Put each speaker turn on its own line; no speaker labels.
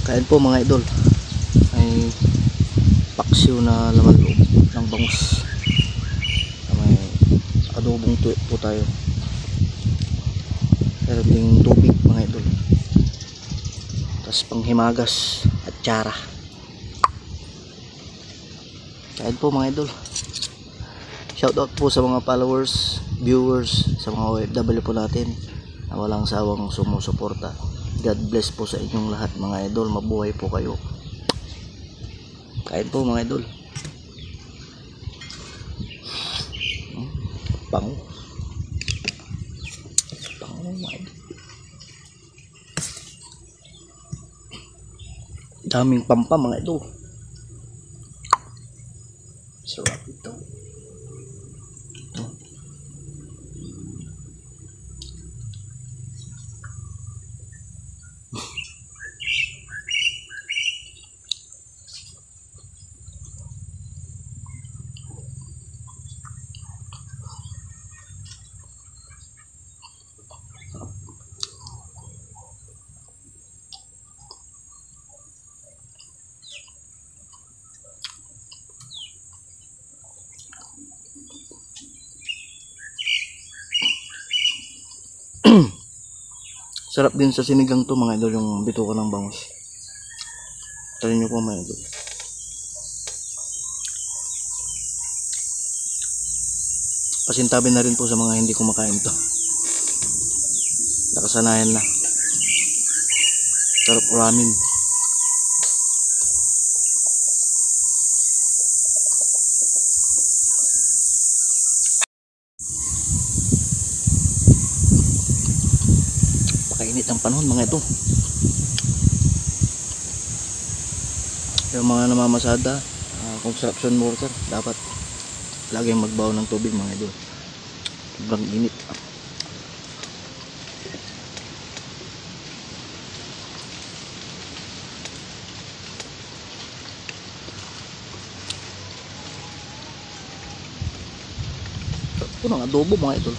Kain po mga idol. May paksiw na laman loob ng bangus. May adobong tuyo po tayo. Meron ding tubig mga idol. Tapos panghimagas at tsara. Kain po mga idol. Shoutout po sa mga followers, viewers, sa mga OFW po natin na walang sawang sumusuporta. God bless po sa inyong lahat mga idol. Mabuhay po kayo. Kain po mga idol. Pango. Pango mga idol. Daming pampa mga idol. Sarap ito. Sarap din sa sinigang to mga idol, yung bituka ng bangus. Try nyo po mga idol. Pasintabi na rin po sa mga hindi kumakain to. Nakasanayan na. Sarap ramen. Pakainit ang panahon mga ito. Yung mga namamasada, construction worker, dapat laging magbaw ng tubig mga idol. Sobrang init. Ito ng adobo mga idol.